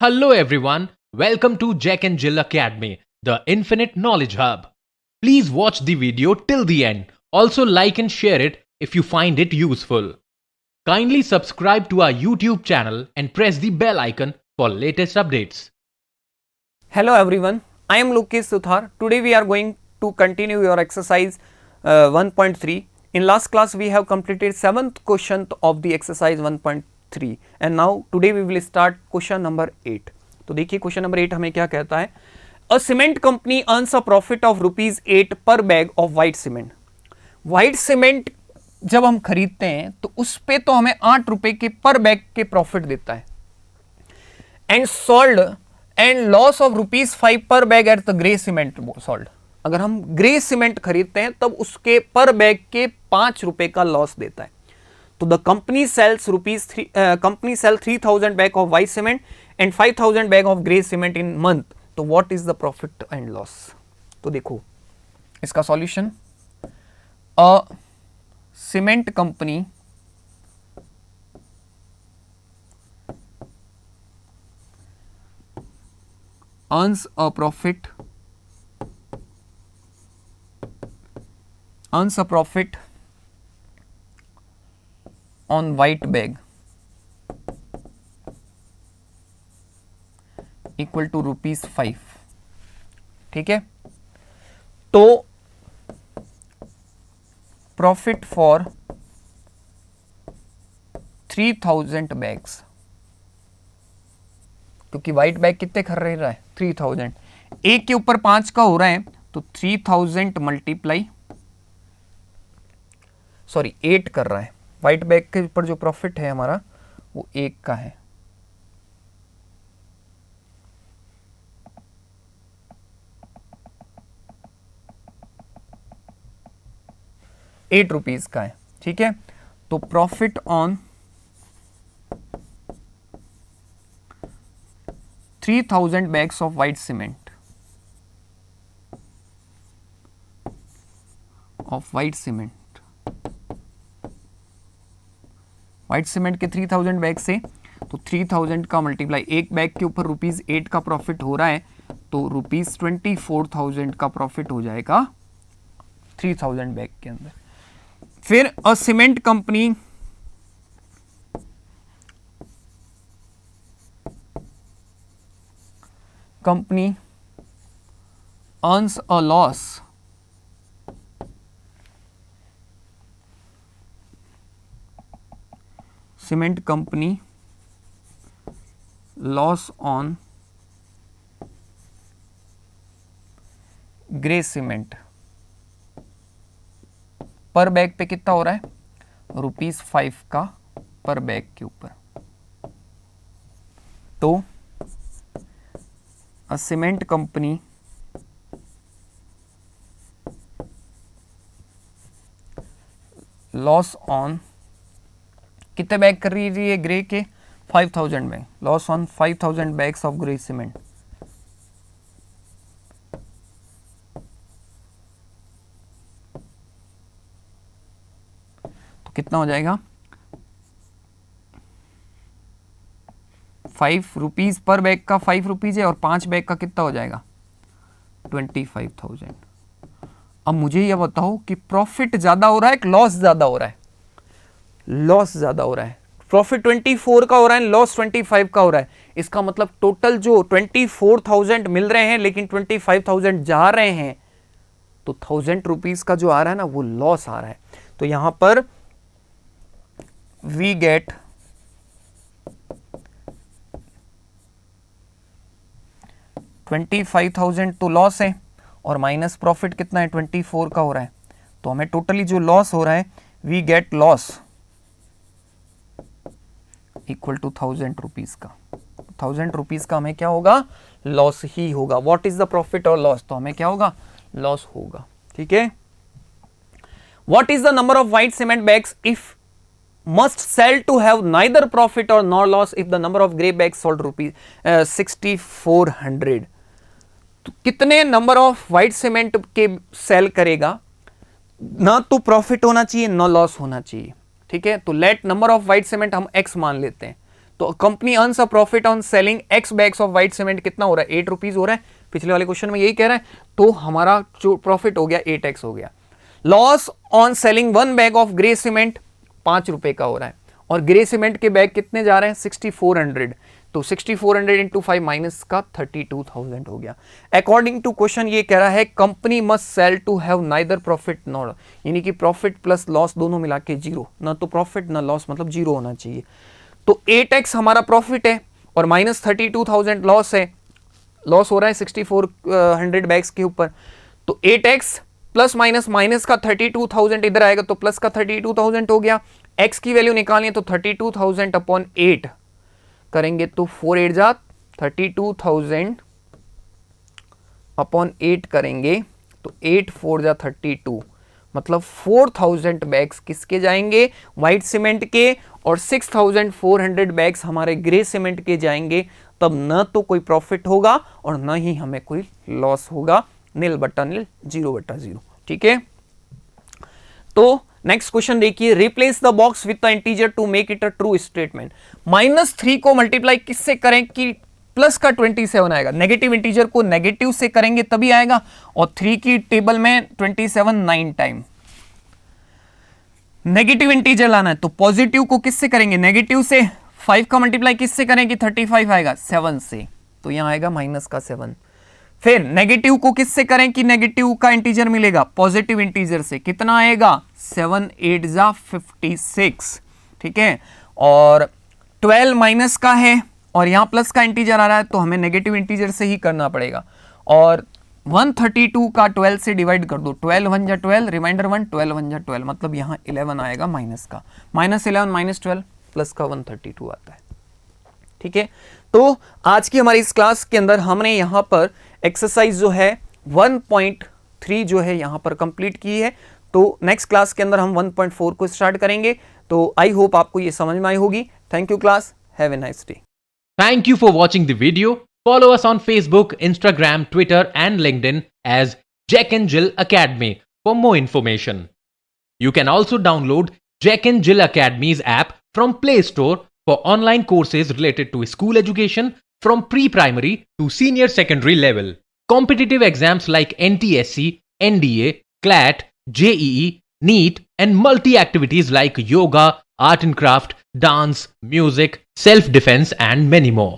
Hello everyone, welcome to Jack and Jill Academy, the Infinite Knowledge Hub. Please watch the video till the end. Also like and share it if you find it useful. Kindly subscribe to our YouTube channel and press the bell icon for latest updates. Hello everyone, I am Lokesh Suthar. Today we are going to continue your exercise 1.3. In last class we have completed 7th question of the exercise 1.3 and now today we will start question number 8. तो देखिए question number 8 हमें क्या कहता है. A cement company earns a profit of ₹8 per bag of white cement. White cement जब हम खरीदते हैं तो उस पे तो हमें ₹8 के पर बैग के प्रॉफिट देता है and sold and loss of ₹5 पर bag at the grey cement sold. अगर हम ग्रे सीमेंट खरीदते हैं तब उसके पर बैग के ₹5 का लॉस देता है. तो the company sells company sell 3000 bag of white cement and 5000 bag of grey cement in month. तो what is the profit and loss. तो देखो इसका solution. A cement company earns a profit on white bag equal to ₹5. ठीक है. तो profit for 3000 bags, क्योंकि white bag कितने खरीद रहा है 3000, एक के ऊपर 5 का हो रहा है तो 3000 मल्टीप्लाई 8 कर रहा है. व्हाइट बैग के ऊपर जो प्रॉफिट है हमारा वो 1 का है. ₹8 का है. ठीक है. तो profit on 3000 bags of white cement white cement के 3000 बैग से तो 3000 का मल्टीप्लाई, एक बैग के ऊपर ₹8 का प्रॉफिट हो रहा है तो ₹24,000 का प्रॉफिट हो जाएगा 3000 बैग के अंदर. फिर a cement company earns a loss cement company loss on grey cement. Per bag पे कितना हो रहा है ₹5 का पर बैग के ऊपर. तो a cement company loss on कितने बैग कर रही है ग्रे के 5000 bag. Loss on 5000 bags of grey cement. तो कितना हो जाएगा ₹5 पर बैग का ₹5 है और 5 बैग का कितना हो जाएगा 25,000. अब मुझे यह बताओ कि प्रॉफिट ज्यादा हो रहा है कि लॉस ज्यादा हो रहा है. लॉस ज्यादा हो रहा है. प्रॉफिट 24 का हो रहा है, लॉस 25 का हो रहा है. इसका मतलब टोटल जो 24,000 मिल रहे हैं लेकिन 25,000 जा रहे हैं तो ₹1000 का जो आ रहा है ना वो लॉस आ रहा है. तो यहां पर वी गेट 25,000 तो लॉस है और माइनस प्रॉफिट कितना है 24 का हो रहा है. तो हमें टोटली जो लॉस हो रहा है we get loss equal to ₹1000 का. ₹1000 का हमें क्या होगा लॉस ही होगा. व्हाट इज द प्रॉफिट और लॉस. तो हमें क्या होगा लॉस होगा. ठीक है. What is the number of white cement bags if must sell to have neither profit or nor loss if the number of gray bags sold ₹6400. तो कितने नंबर ऑफ व्हाइट सीमेंट के सेल करेगा, ना तो profit होना चाहिए ना loss होना चाहिए. ठीक है. तो let number of white cement हम x मान लेते हैं. तो company earns a profit on selling x bags of white cement कितना हो रहा है, 8 रुपीज हो रहा है, पिछले वाले क्वेश्चन में यही कह रहा है, तो हमारा जो प्रॉफिट हो गया 8x हो गया। Loss on selling 1 bag of grey cement 5 रुपए का हो रहा है, और ग्रे सीमेंट के बैग कितने जा रहे हैं 6400, तो 6400 इंटू 5 माइनस का 32,000 हो गया। अकॉर्डिंग टू क्वेश्चन ये कह रहा है company must sell to have neither profit nor, यानी कि प्रॉफिट प्लस लॉस दोनों मिला के जीरो, ना तो प्रॉफिट ना लॉस, मतलब जीरो होना चाहिए। तो 8x हमारा प्रॉफिट है और माइनस 32,000 लॉस है, लॉस हो रहा है 6400 बैग्स के ऊपर। तो 8x प्लस माइनस माइनस का 32,000 इधर आएगा तो प्लस का 32,000 हो गया। x की वैल्यू निकालनी है तो 32,000 अपॉन 8 करेंगे तो 4 8 जा 32,000 अपॉन 8 करेंगे तो 8 4 जा 32, मतलब 4,000 बैग्स किसके जाएंगे, व्हाइट सीमेंट के, और 6,400 बैग्स हमारे ग्रे सीमेंट के जाएंगे। तब न तो कोई प्रॉफिट होगा और न ही हमें कोई लॉस होगा, नील बट्टा नील, 0/0। ठीक है, तो नेक्स्ट क्वेश्चन देखिए, replace the box with the integer to make it a true statement. -3 को मल्टीप्लाई किससे करें कि प्लस का 27 आएगा, नेगेटिव इंटीजर को नेगेटिव से करेंगे तभी आएगा, और 3 की टेबल में 27 9 टाइम नेगेटिव इंटीजर लाना है, तो पॉजिटिव को किससे करेंगे, नेगेटिव से। 5 का मल्टीप्लाई किससे करें कि 35 आएगा 7 से, तो यहां आएगा माइनस का 7। फिर नेगेटिव को किससे करें कि नेगेटिव का इंटीजर मिलेगा, पॉजिटिव इंटीजर से, कितना आएगा 7 8 जा 56। ठीक है, और 12 माइनस का है और यहां प्लस का इंटीजर आ रहा है तो हमें नेगेटिव इंटीजर से ही करना पड़ेगा, और 132 का 12 से डिवाइड कर दो, 12 1 जा 12, रिमाइंडर 1, 12 1 जा 12, मतलब यहां 11 आएगा माइनस का, -11 -12 प्लस का 132 आता है। ठीक है, तो आज की हमारी इस क्लास के अंदर हमने यहां पर एक्सरसाइज जो है 1.3 जो है यहां पर कंप्लीट की है। तो नेक्स्ट क्लास के अंदर हम 1.4 को स्टार्ट करेंगे। तो आई होप आपको ये समझ में आई होगी। Thank you class, have a nice day. Thank you for watching the video. Follow us on Facebook, Instagram, Twitter, and LinkedIn as Jack and Jill Academy for more information. You can also download Jack and Jill Academy's app from Play Store for online courses related to school education from pre-primary to senior secondary level. Competitive exams like NTSC, NDA, CLAT, JEE, NEET, and multi-activities like yoga, art and craft, dance, music, self-defense, and many more.